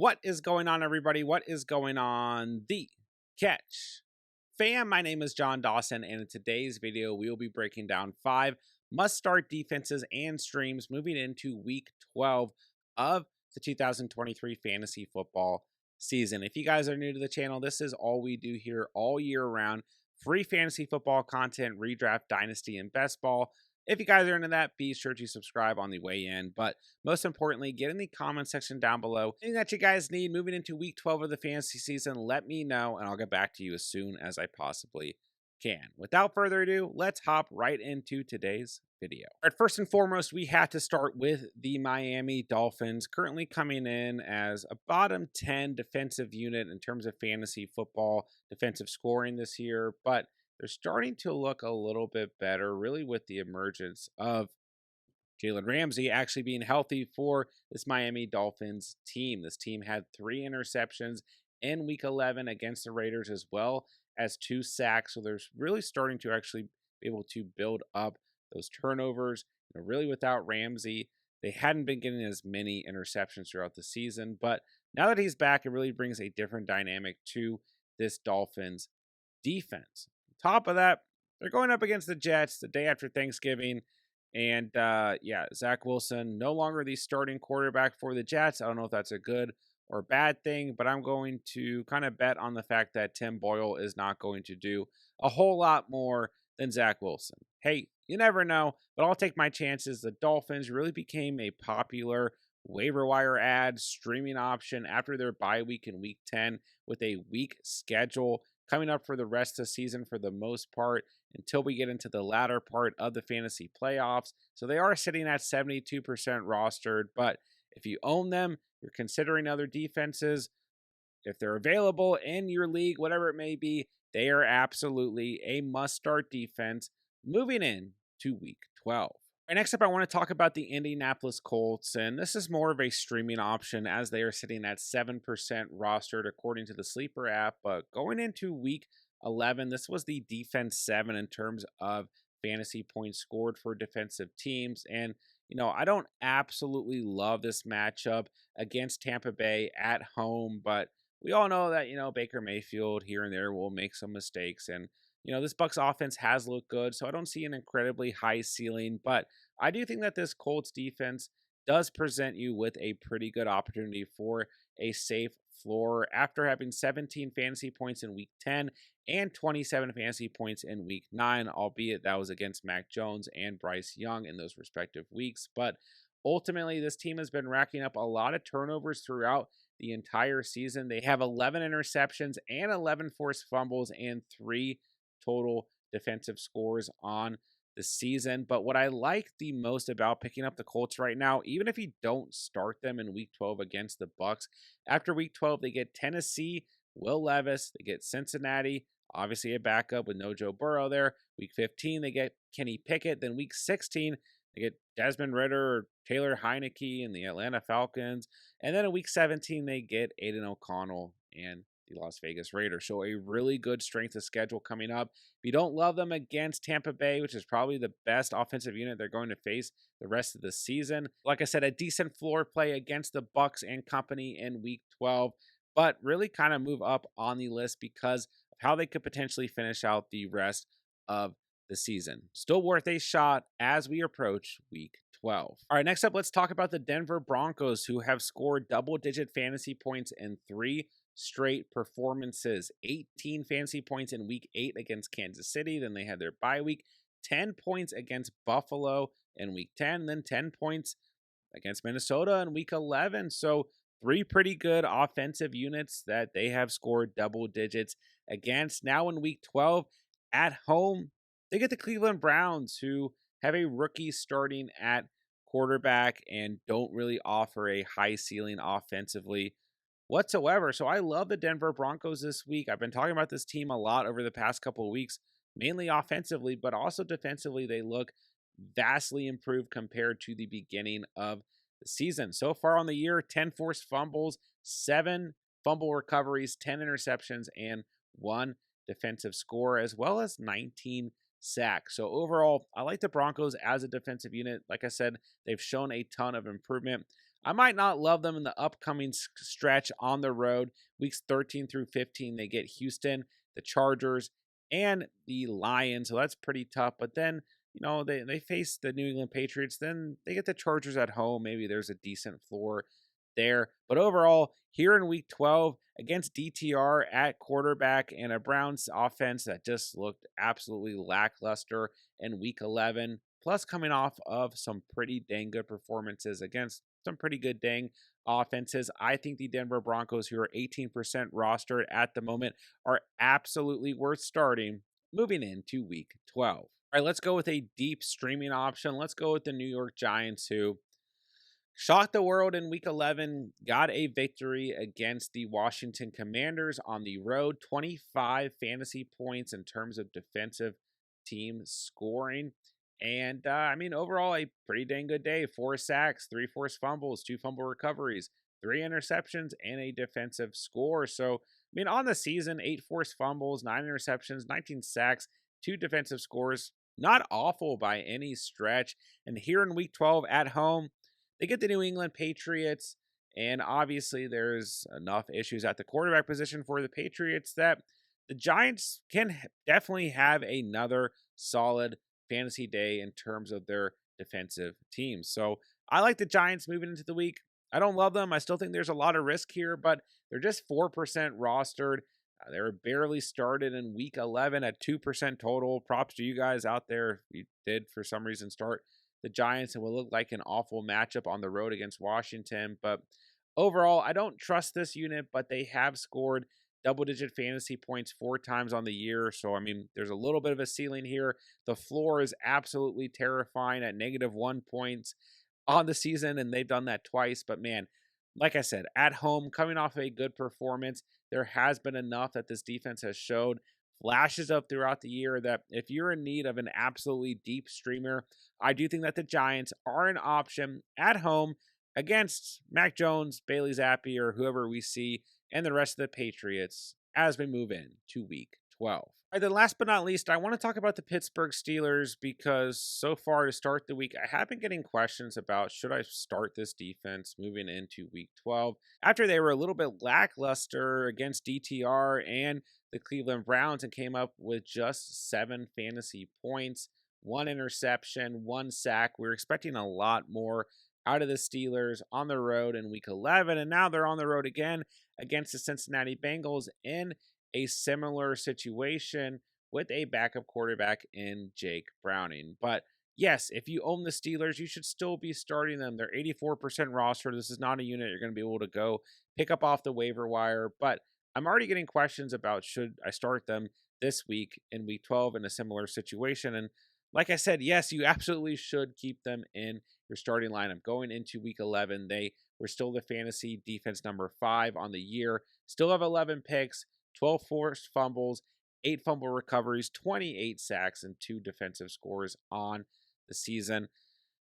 What is going on, everybody? What is going on? The Catch Fam, my name is John Dawson, and in today's video, we will be breaking down 5 must-start defenses and streams moving into Week 12 of the 2023 fantasy football season. If you guys are new to the channel, this is all we do here all year round. Free fantasy football content, redraft, dynasty, and best ball. If you guys are into that, be sure to subscribe on the way in. But most importantly, get in the comment section down below. Anything that you guys need moving into week 12 of the fantasy season, let me know, and I'll get back to you as soon as I possibly can. Without further ado, let's hop right into today's video. All right, first and foremost, we have to start with the Miami Dolphins, currently coming in as a bottom 10 defensive unit in terms of fantasy football defensive scoring this year, but they're starting to look a little bit better, really, with the emergence of Jalen Ramsey actually being healthy for this Miami Dolphins team. This team had 3 interceptions in Week 11 against the Raiders, as well as 2 sacks. So they're really starting to actually be able to build up those turnovers. Really, without Ramsey, they hadn't been getting as many interceptions throughout the season. But now that he's back, it really brings a different dynamic to this Dolphins defense. Top of that, they're going up against the Jets the day after Thanksgiving. And yeah, Zach Wilson, no longer the starting quarterback for the Jets. I don't know if that's a good or bad thing, but I'm going to kind of bet on the fact that Tim Boyle is not going to do a whole lot more than Zach Wilson. Hey, you never know, but I'll take my chances. The Dolphins really became a popular waiver wire ad streaming option after their bye week in Week 10 with a weak schedule coming up for the rest of the season for the most part until we get into the latter part of the fantasy playoffs. So they are sitting at 72% rostered, but if you own them, you're considering other defenses. If they're available in your league, whatever it may be, they are absolutely a must-start defense moving in to Week 12. Right, next up, I want to talk about the Indianapolis Colts, and this is more of a streaming option as they are sitting at 7% rostered according to the Sleeper app. But going into Week 11, this was the defense 7 in terms of fantasy points scored for defensive teams. And, I don't absolutely love this matchup against Tampa Bay at home, but we all know that, Baker Mayfield here and there will make some mistakes. And this Bucs offense has looked good, so I don't see an incredibly high ceiling, but I do think that this Colts defense does present you with a pretty good opportunity for a safe floor after having 17 fantasy points in Week 10 and 27 fantasy points in Week 9, albeit that was against Mac Jones and Bryce Young in those respective weeks. But ultimately, this team has been racking up a lot of turnovers throughout the entire season. They have 11 interceptions and 11 forced fumbles and 3 total defensive scores on the season. But what I like the most about picking up the Colts right now, even if you don't start them in Week 12 against the Bucs, after Week 12 they get Tennessee, Will Levis, they get Cincinnati, obviously a backup with no Joe Burrow there. Week 15 they get Kenny Pickett. Then Week 16 they get Desmond Ridder or Taylor Heineke and the Atlanta Falcons. And then in Week 17 they get Aiden O'Connell and the Las Vegas Raiders. So a really good strength of schedule coming up. If you don't love them against Tampa Bay, which is probably the best offensive unit they're going to face the rest of the season, like I said, a decent floor play against the Bucs and company in Week 12, but really kind of move up on the list because of how they could potentially finish out the rest of the season. Still worth a shot as we approach Week 12. All right, next up, let's talk about the Denver Broncos, who have scored double-digit fantasy points in 3 straight performances. 18 fantasy points in Week 8 against Kansas City. Then they had their bye week. 10 points against Buffalo in Week 10. Then 10 points against Minnesota in Week 11. So 3 pretty good offensive units that they have scored double digits against. Now in Week 12 at home, they get the Cleveland Browns, who have a rookie starting at quarterback and don't really offer a high ceiling offensively whatsoever. So I love the Denver Broncos this week. I've been talking about this team a lot over the past couple of weeks, mainly offensively, but also defensively. They look vastly improved compared to the beginning of the season. So far on the year, 10 forced fumbles, 7 fumble recoveries, 10 interceptions, and 1 defensive score, as well as 19 sacks. So overall, I like the Broncos as a defensive unit. Like I said, they've shown a ton of improvement. I might not love them in the upcoming stretch on the road. Weeks 13 through 15, they get Houston, the Chargers, and the Lions. So that's pretty tough. But then, they face the New England Patriots. Then they get the Chargers at home. Maybe there's a decent floor there. But overall, here in week 12 against DTR at quarterback and a Browns offense that just looked absolutely lackluster in week 11, plus coming off of some pretty dang good performances against some pretty good dang offenses. I think the Denver Broncos, who are 18% rostered at the moment, are absolutely worth starting moving into week 12. All right, let's go with a deep streaming option. Let's go with the New York Giants, who shocked the world in week 11, got a victory against the Washington Commanders on the road, 25 fantasy points in terms of defensive team scoring. And overall, a pretty dang good day. 4 sacks, 3 forced fumbles, 2 fumble recoveries, 3 interceptions, and a defensive score. So, on the season, 8 forced fumbles, 9 interceptions, 19 sacks, 2 defensive scores. Not awful by any stretch. And here in week 12 at home, they get the New England Patriots, and obviously there's enough issues at the quarterback position for the Patriots that the Giants can definitely have another solid fantasy day in terms of their defensive teams. So I like the Giants moving into the week. I don't love them. I still think there's a lot of risk here, but they're just 4% rostered. They were barely started in week 11 at 2% total. Props to you guys out there if you did for some reason start the Giants and will look like an awful matchup on the road against Washington. But overall, I don't trust this unit, but they have scored double-digit fantasy points 4 times on the year. So, there's a little bit of a ceiling here. The floor is absolutely terrifying at -1 points on the season, and they've done that twice. But man, like I said, at home, coming off a good performance, there has been enough that this defense has showed flashes of throughout the year that if you're in need of an absolutely deep streamer, I do think that the Giants are an option at home against Mac Jones, Bailey Zappi, or whoever we see, and the rest of the Patriots as we move in to week 12. All right, then last but not least, I want to talk about the Pittsburgh Steelers because so far to start the week, I have been getting questions about should I start this defense moving into week 12 after they were a little bit lackluster against DTR and the Cleveland Browns and came up with just 7 fantasy points, 1 interception, 1 sack. We were expecting a lot more out of the Steelers on the road in week 11, and now they're on the road again against the Cincinnati Bengals in a similar situation with a backup quarterback in Jake Browning. But yes, if you own the Steelers, you should still be starting them. They're 84% roster. This is not a unit you're going to be able to go pick up off the waiver wire, but I'm already getting questions about should I start them this week in week 12 in a similar situation. And like I said, yes, you absolutely should keep them in your starting lineup. Going into week 11, they were still the fantasy defense number 5 on the year, still have 11 picks, 12 forced fumbles, 8 fumble recoveries, 28 sacks, and 2 defensive scores on the season.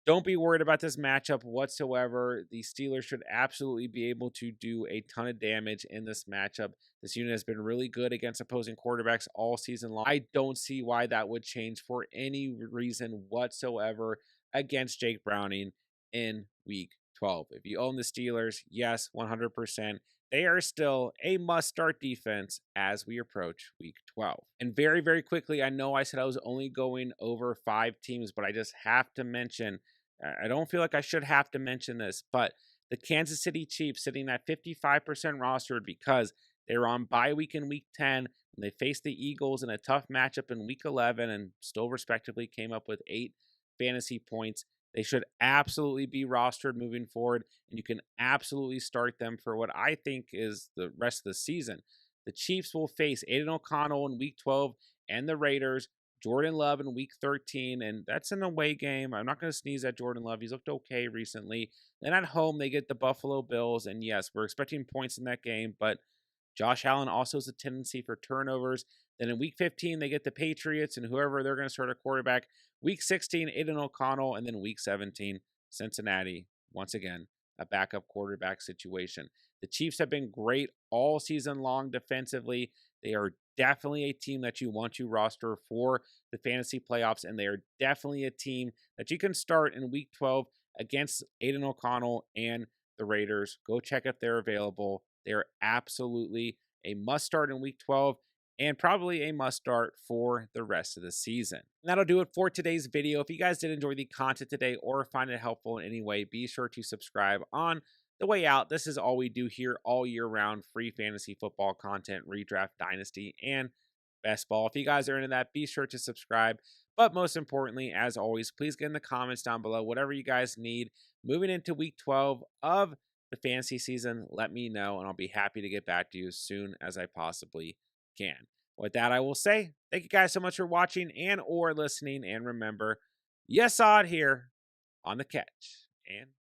Don't be worried about this matchup whatsoever. The Steelers should absolutely be able to do a ton of damage in this matchup. This unit has been really good against opposing quarterbacks all season long. I don't see why that would change for any reason whatsoever against Jake Browning in week 12. If you own the Steelers, yes, 100%. They are still a must-start defense as we approach week 12. And very, very quickly, I know I said I was only going over 5 teams, but I just have to mention, I don't feel like I should have to mention this, but the Kansas City Chiefs sitting at 55% rostered because they were on bye week in week 10, and they faced the Eagles in a tough matchup in week 11 and still respectively came up with 8 fantasy points. They should absolutely be rostered moving forward, and you can absolutely start them for what I think is the rest of the season. The Chiefs will face Aiden O'Connell in week 12 and the Raiders, Jordan Love in week 13, and that's an away game. I'm not going to sneeze at Jordan Love. He's looked okay recently. Then at home, they get the Buffalo Bills, and yes, we're expecting points in that game, but Josh Allen also has a tendency for turnovers. Then in week 15, they get the Patriots and whoever they're going to start a quarterback. Week 16, Aiden O'Connell. And then week 17, Cincinnati. Once again, a backup quarterback situation. The Chiefs have been great all season long defensively. They are definitely a team that you want to roster for the fantasy playoffs. And they are definitely a team that you can start in week 12 against Aiden O'Connell and the Raiders. Go check if they're available. They're absolutely a must start in week 12 and probably a must start for the rest of the season. And that'll do it for today's video. If you guys did enjoy the content today or find it helpful in any way, be sure to subscribe on the way out. This is all we do here all year round: free fantasy football content, redraft, dynasty, and best ball. If you guys are into that, be sure to subscribe. But most importantly, as always, please get in the comments down below whatever you guys need moving into week 12 of the fantasy season. Let me know, and I'll be happy to get back to you as soon as I possibly can. With that, I will say thank you guys so much for watching and or listening. And remember, yes, odd here on the catch. And